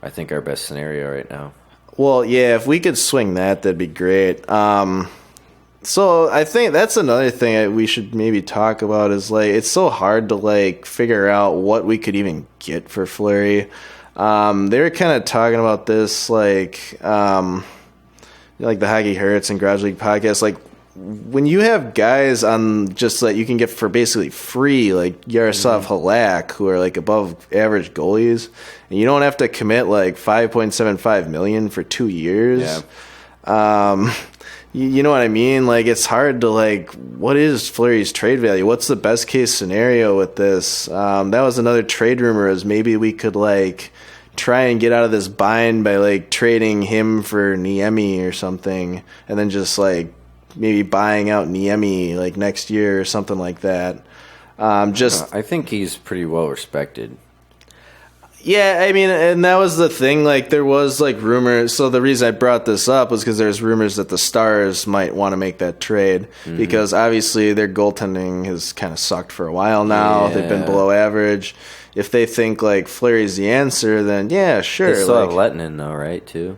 I think our best scenario right now. Well, yeah, if we could swing that, that'd be great. So I think that's another thing we should maybe talk about is, like, it's so hard to, like, figure out what we could even get for Fleury. They were kind of talking about this, like the Hockey Hurts and Garage League podcast, like, when you have guys on just that you can get for basically free, like Yaroslav Halak, who are like above average goalies, and you don't have to commit like $5.75 million for 2 years. Yeah. You know what I mean? Like, it's hard to like, what is Fleury's trade value? What's the best case scenario with this? That was another trade rumor, is maybe we could like try and get out of this bind by like trading him for Niemi or something, and then just like maybe buying out Niemi like next year or something like that. I think he's pretty well respected. Yeah, I mean, and that was the thing. Like, there was like rumors. So the reason I brought this up was because there's rumors that the Stars might want to make that trade because obviously their goaltending has kind of sucked for a while now. Yeah. They've been below average. If they think like Fleury's the answer, then yeah, sure. They still have Lettinen though, right? Too.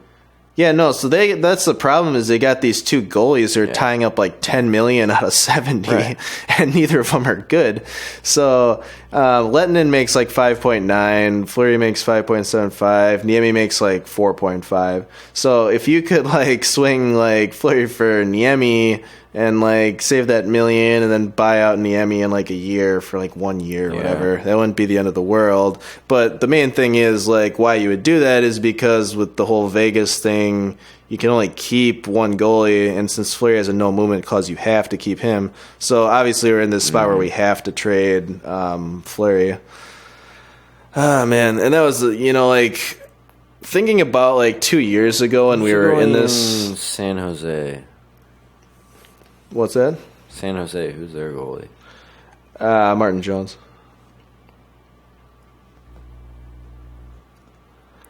Yeah, no. So that's the problem is they got these two goalies who are tying up like $10 million out of 70, and neither of them are good. So Lettinen makes like 5.9, Fleury makes 5.75, Niemi makes like 4.5. So if you could like swing like Fleury for Niemi and like save that $1 million and then buy out Niemi in like a year for like 1 year or whatever, that wouldn't be the end of the world. But the main thing is like why you would do that is because with the whole Vegas thing, you can only keep one goalie, and since Fleury has a no movement clause, you have to keep him. So obviously we're in this spot where we have to trade Fleury. Ah, man. And that was, like thinking about like 2 years ago and we were in this San Jose. What's that? San Jose, who's their goalie? Martin Jones.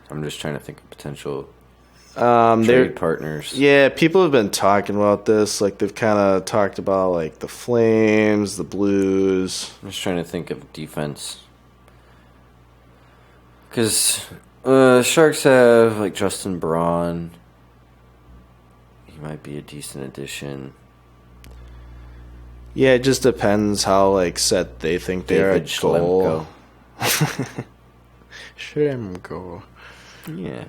I'm just trying to think of potential trade partners. Yeah, people have been talking about this. Like, they've kind of talked about, like, the Flames, the Blues. I'm just trying to think of defense. Because Sharks have, like, Justin Braun. He might be a decent addition. Yeah, it just depends how like set they think they are at goal. Schlemko. Yeah.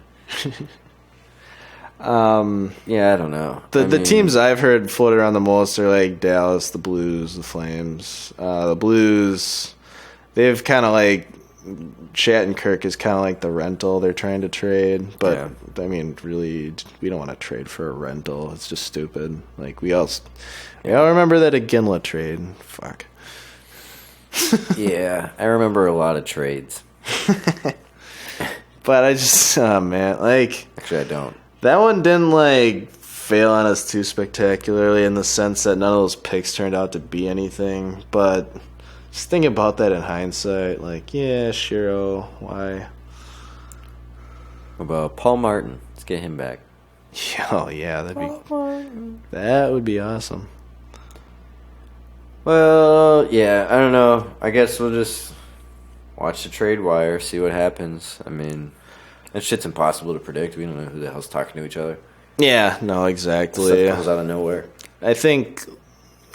Yeah, I don't know. The teams I've heard float around the most are like Dallas, the Blues, the Flames. The Blues, they've kind of like Shattenkirk is kind of like the rental they're trying to trade, but I mean, really, we don't want to trade for a rental. It's just stupid. Like we all remember that Iginla trade. Fuck. Yeah, I remember a lot of trades. But I just, oh man, like actually I don't. That one didn't like fail on us too spectacularly in the sense that none of those picks turned out to be anything, but. Just think about that in hindsight. Like, yeah, Shiro, why? What about Paul Martin? Let's get him back. Oh, yeah, that would be awesome. Well, yeah, I don't know. I guess we'll just watch the trade wire, see what happens. I mean, that shit's impossible to predict. We don't know who the hell's talking to each other. Yeah, no, exactly. Stuff comes out of nowhere. I think,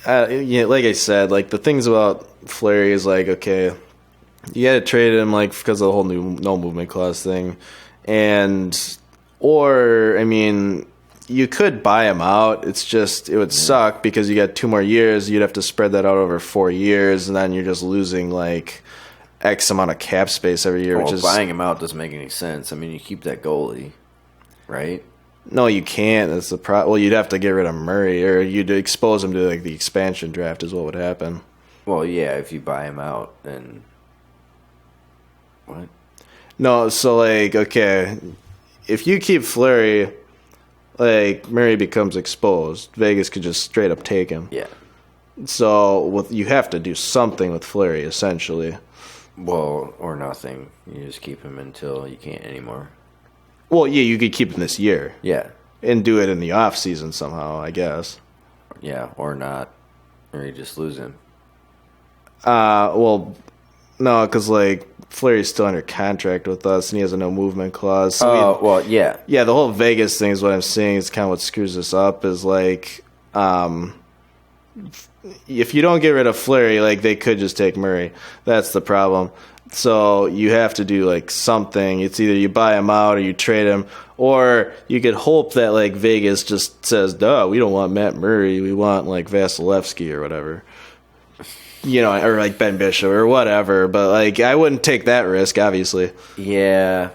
like I said, like the things about Fleury is like, okay, you got to trade him like because of the whole no movement clause thing, or I mean, you could buy him out. It's just it would suck because you got 2 more years. You'd have to spread that out over 4 years, and then you're just losing like X amount of cap space every year. Which is buying him out doesn't make any sense. I mean, you keep that goalie, right? No, you can't. That's the problem. Well, you'd have to get rid of Murray, or you'd expose him to like the expansion draft. Is what would happen. Well, yeah, if you buy him out, then what? No, so like, okay, if you keep Fleury, like Murray becomes exposed. Vegas could just straight up take him. Yeah. So you have to do something with Fleury, essentially. Well, or nothing. You just keep him until you can't anymore. Well, yeah, you could keep him this year. Yeah. And do it in the off season somehow, I guess. Yeah, or not. Or you just lose him. Well, no, because like Fleury's still under contract with us, and he has a no movement clause. So well, yeah, yeah. The whole Vegas thing is what I'm saying is kind of what screws us up. Is like, if you don't get rid of Fleury, like they could just take Murray. That's the problem. So you have to do like something. It's either you buy him out or you trade him, or you could hope that like Vegas just says, "Duh, we don't want Matt Murray. We want like Vasilevsky or whatever." Or like Ben Bishop or whatever, but like I wouldn't take that risk, obviously. Yeah.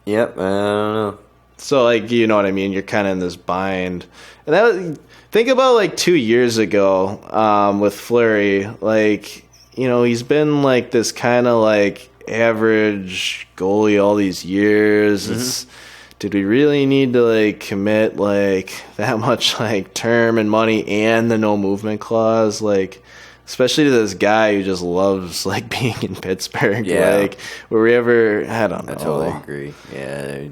Yep, I don't know. So like, you know what I mean? You're kind of in this bind. And think about like 2 years ago with Fleury. Like, he's been like this kind of like average goalie all these years. Mm-hmm. Did we really need to like commit like that much like term and money and the no movement clause? Like Especially to this guy who just loves like being in Pittsburgh. Yeah. Like, were we ever? I don't know. I totally agree. Yeah.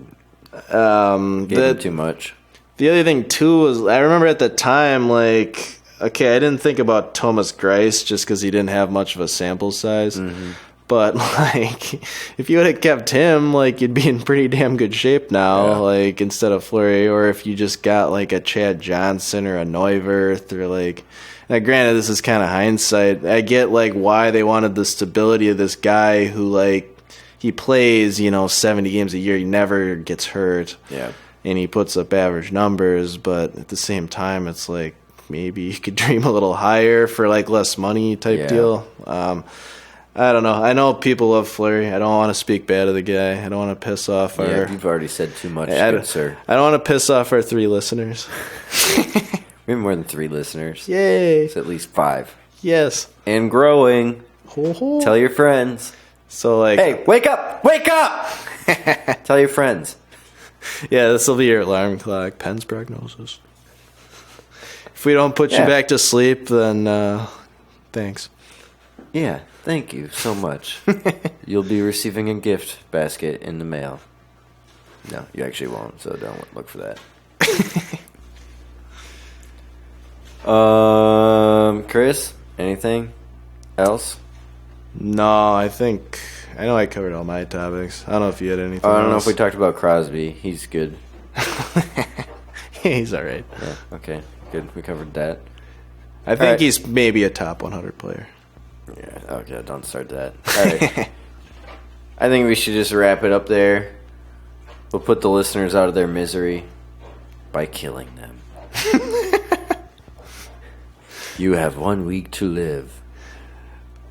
Gave him too much. The other thing too was I remember at the time, like, okay, I didn't think about Thomas Greiss just because he didn't have much of a sample size. Mm-hmm. But like, if you would have kept him, like, you'd be in pretty damn good shape now. Like, instead of Fleury, or if you just got like a Chad Johnson or a Neuwirth, or like. Now, granted, this is kind of hindsight. I get like why they wanted the stability of this guy who like he plays, 70 games a year. He never gets hurt. Yeah. And he puts up average numbers, but at the same time, it's like maybe you could dream a little higher for like less money type deal. I don't know. I know people love Fleury. I don't want to speak bad of the guy. I don't want to piss off our... You've already said too much, good sir. I don't want to piss off our 3 listeners. We have more than 3 listeners. Yay. It's at least 5. Yes. And growing. Ho-ho. Tell your friends. So like... Hey, wake up! Wake up! Tell your friends. Yeah, this will be your alarm clock. Penn's prognosis. If we don't put you back to sleep, then thanks. Yeah, thank you so much. You'll be receiving a gift basket in the mail. No, you actually won't, so don't look for that. Chris, anything else? No, I know I covered all my topics. I don't know if you had anything I don't know else. if we talked about Crosby. He's good. He's all right. Yeah, okay, good. We covered that. I think he's maybe a top 100 player. Yeah, okay, don't start that. All right. I think we should just wrap it up there. We'll put the listeners out of their misery by killing them. You have 1 week to live.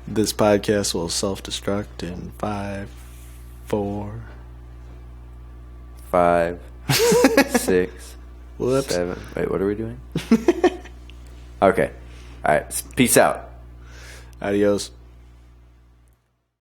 This podcast will self-destruct in 5, 4, 5, 6, Whoops. 7. Wait, what are we doing? Okay. All right. Peace out. Adios.